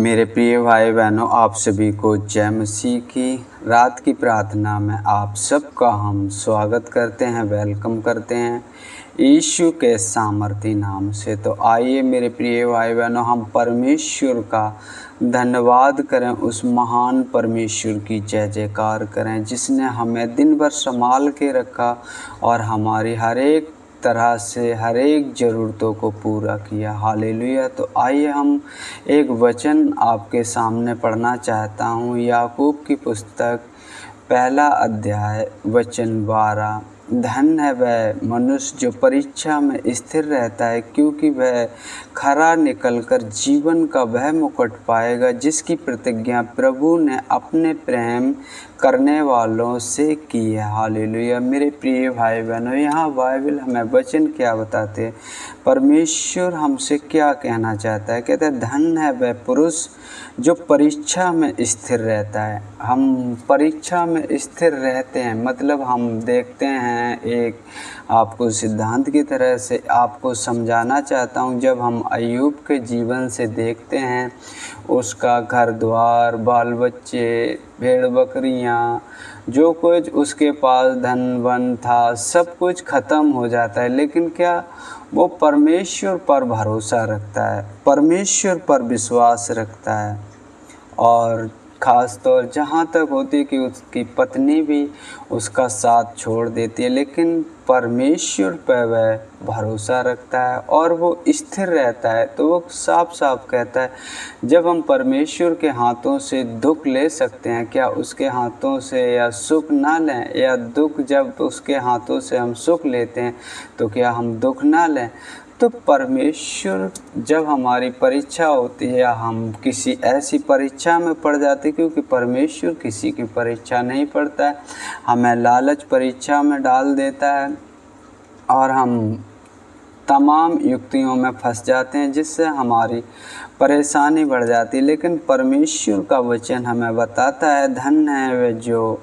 मेरे प्रिय भाई बहनों, आप सभी को जय मसीह की। रात की प्रार्थना में आप सबका हम स्वागत करते हैं, वेलकम करते हैं यीशु के सामर्थी नाम से। तो आइए मेरे प्रिय भाई बहनों, हम परमेश्वर का धन्यवाद करें, उस महान परमेश्वर की जय जयकार करें जिसने हमें दिन भर संभाल के रखा और हमारी हर एक तरह से हर एक ज़रूरतों को पूरा किया। हालेलुया। तो आइए हम एक वचन आपके सामने पढ़ना चाहता हूँ। याकूब की पुस्तक पहला अध्याय वचन 12। धन है वह मनुष्य जो परीक्षा में स्थिर रहता है, क्योंकि वह खरा निकलकर जीवन का वह मुकुट पाएगा जिसकी प्रतिज्ञा प्रभु ने अपने प्रेम करने वालों से की है। हालेलुया। मेरे प्रिय भाई बहनों, यहाँ बाइबल हमें वचन क्या बताते हैं, परमेश्वर हमसे क्या कहना चाहता है। कहते हैं धन है वह पुरुष जो परीक्षा में स्थिर रहता है। हम परीक्षा में स्थिर रहते हैं, मतलब हम देखते हैं, एक आपको सिद्धांत की तरह से आपको समझाना चाहता हूँ। जब हम अय्यूब के जीवन से देखते हैं, उसका घर द्वार, बाल बच्चे, भेड़ बकरियाँ, जो कुछ उसके पास धन वन था, सब कुछ ख़त्म हो जाता है। लेकिन क्या वो परमेश्वर पर भरोसा रखता है, परमेश्वर पर विश्वास रखता है। और ख़ास तौर जहाँ तक होती है कि उसकी पत्नी भी उसका साथ छोड़ देती है, लेकिन परमेश्वर पर वह भरोसा रखता है और वो स्थिर रहता है। तो वो साफ साफ कहता है, जब हम परमेश्वर के हाथों से दुख ले सकते हैं, क्या उसके हाथों से या सुख ना लें, या दुख जब उसके हाथों से हम सुख लेते हैं तो क्या हम दुख ना लें। तो परमेश्वर जब हमारी परीक्षा होती है या हम किसी ऐसी परीक्षा में पड़ जाते हैं, क्योंकि परमेश्वर किसी की परीक्षा नहीं पड़ता है, हमें लालच परीक्षा में डाल देता है और हम तमाम युक्तियों में फंस जाते हैं जिससे हमारी परेशानी बढ़ जाती है। लेकिन परमेश्वर का वचन हमें बताता है, धन है वह जो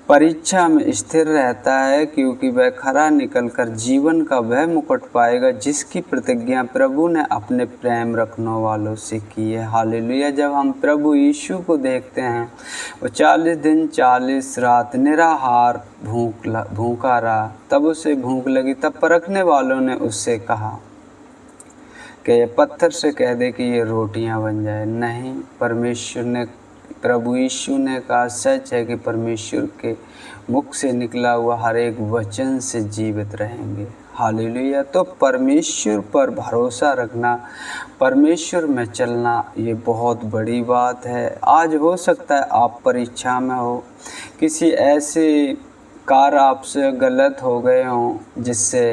परीक्षा में स्थिर रहता है, क्योंकि वह खरा निकलकर जीवन का वह मुकुट पाएगा जिसकी प्रतिज्ञा प्रभु ने अपने प्रेम रखने वालों से की है। हालेलुया। जब हम प्रभु यीशु को देखते हैं, वो 40 दिन 40 रात निराहार भूखा रहा, तब उसे भूख लगी। तब परखने वालों ने उससे कहा कि ये पत्थर से कह दे कि ये रोटियां बन जाए। नहीं, प्रभु यीशु ने कहा, सच है कि परमेश्वर के मुख से निकला हुआ हर एक वचन से जीवित रहेंगे। हालेलुया। तो परमेश्वर पर भरोसा रखना, परमेश्वर में चलना, ये बहुत बड़ी बात है। आज हो सकता है आप परीक्षा में हो, किसी ऐसे कार्य आपसे गलत हो गए हों जिससे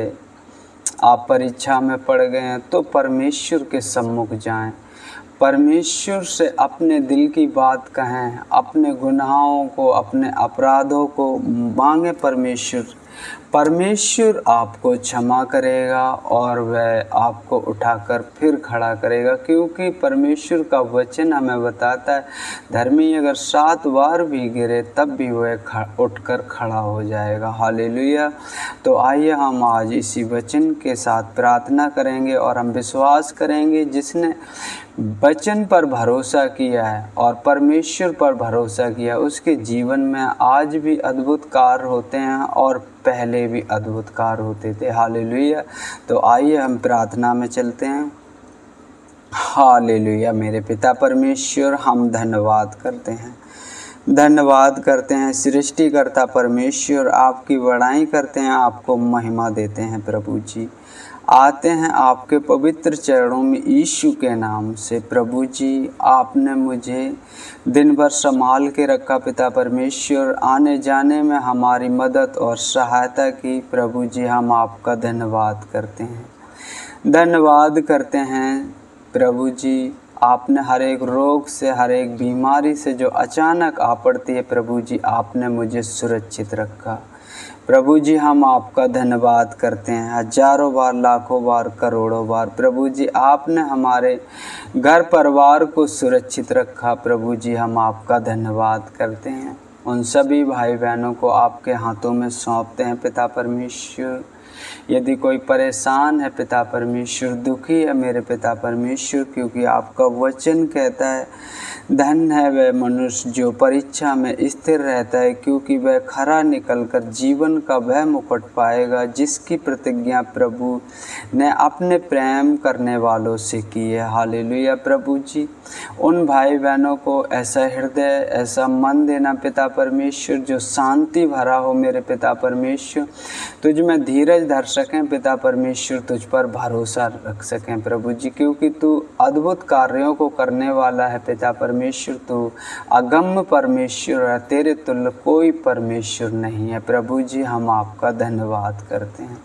आप परीक्षा में पड़ गए हैं, तो परमेश्वर के सम्मुख जाएं, परमेश्वर से अपने दिल की बात कहें, अपने गुनाहों को, अपने अपराधों को मांगे। परमेश्वर आपको क्षमा करेगा और वह आपको उठाकर फिर खड़ा करेगा, क्योंकि परमेश्वर का वचन हमें बताता है, धर्मी अगर 7 बार भी गिरे तब भी वह उठकर खड़ा हो जाएगा। हालेलुया। तो आइए हम आज इसी वचन के साथ प्रार्थना करेंगे और हम विश्वास करेंगे, जिसने वचन पर भरोसा किया है और परमेश्वर पर भरोसा किया, उसके जीवन में आज भी अद्भुत कार्य होते हैं और पहले भी अद्भुत कार्य होते थे। हालेलुया। तो आइए हम प्रार्थना में चलते हैं। हालेलुया। मेरे पिता परमेश्वर, हम धन्यवाद करते हैं सृष्टिकर्ता परमेश्वर, आपकी बड़ाई करते हैं, आपको महिमा देते हैं। प्रभु जी, आते हैं आपके पवित्र चरणों में यीशु के नाम से। प्रभु जी, आपने मुझे दिन भर संभाल के रखा पिता परमेश्वर, आने जाने में हमारी मदद और सहायता की। प्रभु जी, हम आपका धन्यवाद करते हैं। प्रभु जी, आपने हर एक रोग से, हर एक बीमारी से जो अचानक आ पड़ती है, प्रभु जी आपने मुझे सुरक्षित रखा। प्रभु जी, हम आपका धन्यवाद करते हैं हजारों बार, लाखों बार, करोड़ों बार। प्रभु जी, आपने हमारे घर परिवार को सुरक्षित रखा। प्रभु जी, हम आपका धन्यवाद करते हैं। उन सभी भाई बहनों को आपके हाथों में सौंपते हैं पिता परमेश्वर, यदि कोई परेशान है पिता परमेश्वर, दुखी है मेरे पिता परमेश्वर, क्योंकि आपका वचन कहता है धन्य है वह मनुष्य जो परीक्षा में स्थिर रहता है, क्योंकि वह खरा निकलकर जीवन का वह मुकुट पाएगा जिसकी प्रतिज्ञा प्रभु ने अपने प्रेम करने वालों से की है। हालेलुया प्रभु जी, उन भाई बहनों को ऐसा हृदय, ऐसा मन देना पिता परमेश्वर जो शांति भरा हो मेरे पिता परमेश्वर, तुझ में धीरज धर सकें पिता परमेश्वर, तुझ पर भरोसा रख सकें प्रभु जी, क्योंकि तू अद्भुत कार्यों को करने वाला है पिता परमेश्वर। तू अगम्य परमेश्वर है, तेरे तुल्य कोई परमेश्वर नहीं है प्रभु जी। हम आपका धन्यवाद करते हैं,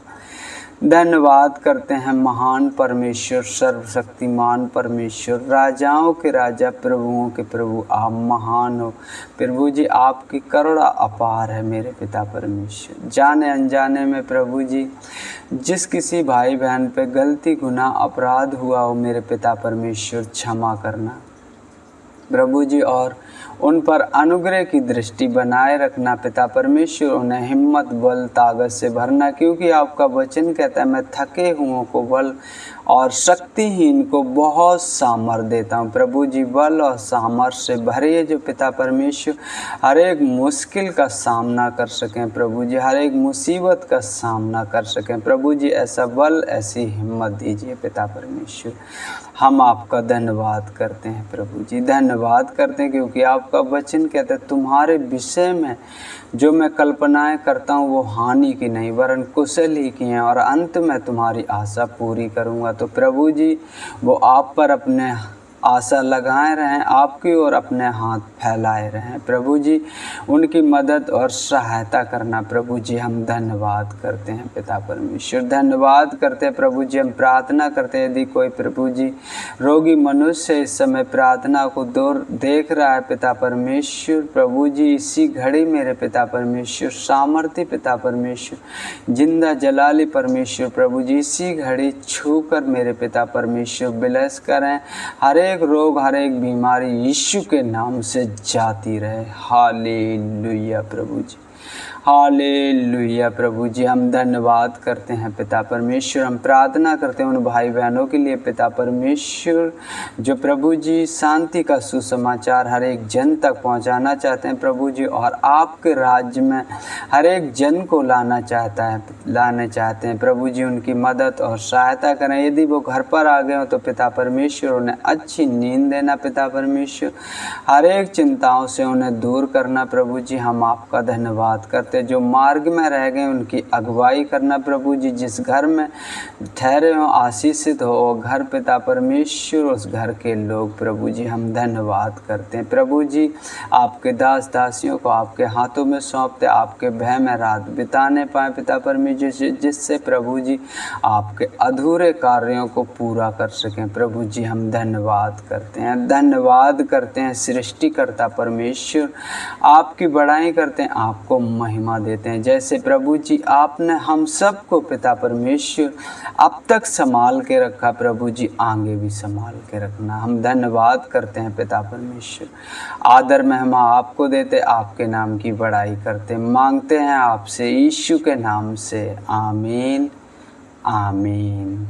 धन्यवाद करते हैं महान परमेश्वर, सर्वशक्तिमान परमेश्वर, राजाओं के राजा, प्रभुओं के प्रभु, आप महान हो प्रभु जी। आपकी करुणा अपार है मेरे पिता परमेश्वर। जाने अनजाने में प्रभु जी जिस किसी भाई बहन पे गलती, गुनाह, अपराध हुआ हो मेरे पिता परमेश्वर, क्षमा करना प्रभु जी, और उन पर अनुग्रह की दृष्टि बनाए रखना पिता परमेश्वर। उन्हें हिम्मत, बल, ताकत से भरना, क्योंकि आपका वचन कहता है मैं थके हुओं को बल और शक्तिहीन को बहुत सामर्थ देता हूँ प्रभु जी। बल और सामर्थ से भरिए जो पिता परमेश्वर हर एक मुश्किल का सामना कर सकें प्रभु जी, हर एक मुसीबत का सामना कर सकें प्रभु जी। ऐसा बल, ऐसी हिम्मत दीजिए पिता परमेश्वर। हम आपका धन्यवाद करते हैं प्रभु जी, धन्यवाद करते हैं, क्योंकि आपका वचन कहता है तुम्हारे विषय में जो मैं कल्पनाएं करता हूँ वो हानि की नहीं वरन कुशल ही की हैं, और अंत में तुम्हारी आशा पूरी करूँगा। तो प्रभु जी वो आप पर अपने आशा लगाए रहें, आपकी ओर अपने हाथ फैलाए रहें प्रभु जी। उनकी मदद और सहायता करना प्रभु जी। हम धन्यवाद करते हैं पिता परमेश्वर, धन्यवाद करते हैं प्रभु जी। हम प्रार्थना करते हैं यदि कोई प्रभु जी रोगी मनुष्य इस समय प्रार्थना को दूर देख रहा है पिता परमेश्वर, प्रभु जी इसी घड़ी मेरे पिता परमेश्वर, सामर्थ्य पिता परमेश्वर, जिंदा जलाली परमेश्वर, प्रभु जी इसी घड़ी छू कर मेरे पिता परमेश्वर ब्लेस करें। हर एक रोग, हर एक बीमारी यीशु के नाम से जाती रहे। हालेलुया प्रभु जी, हालेलुया प्रभु जी। हम धन्यवाद करते हैं पिता परमेश्वर। हम प्रार्थना करते हैं उन भाई बहनों के लिए पिता परमेश्वर जो प्रभु जी शांति का सुसमाचार हर एक जन तक पहुंचाना चाहते हैं प्रभु जी, और आपके राज्य में हर एक जन को लाना चाहते हैं प्रभु जी। उनकी मदद और सहायता करें। यदि वो घर पर आ गए हो तो पिता परमेश्वर उन्हें अच्छी नींद देना पिता परमेश्वर, हर एक चिंताओं से उन्हें दूर करना प्रभु जी। हम आपका धन्यवाद करते, जो मार्ग में रह गए उनकी अगुवाई करना प्रभु जी। जिस घर में ठहरे हो आशीषित हो घर पिता परमेश्वर, उस घर के लोग प्रभु जी। हम धन्यवाद करते हैं प्रभु जी। आपके दास दासियों को आपके हाथों में सौंपते, आपके भय में रात बिताने पाए पिता परमेश्वर, जिससे प्रभु जी आपके अधूरे कार्यों को पूरा कर सकें प्रभु जी। हम धन्यवाद करते हैं, धन्यवाद करते हैं सृष्टिकर्ता परमेश्वर। आपकी बड़ाई करते हैं, आपको महिमा देते हैं। जैसे प्रभु जी आपने हम सबको पिता परमेश्वर अब तक संभाल के रखा प्रभु जी, आगे भी संभाल के रखना। हम धन्यवाद करते हैं पिता परमेश्वर। आदर महिमा आपको देते, आपके नाम की बड़ाई करते, मांगते हैं आपसे यीशु के नाम से। आमीन, आमीन।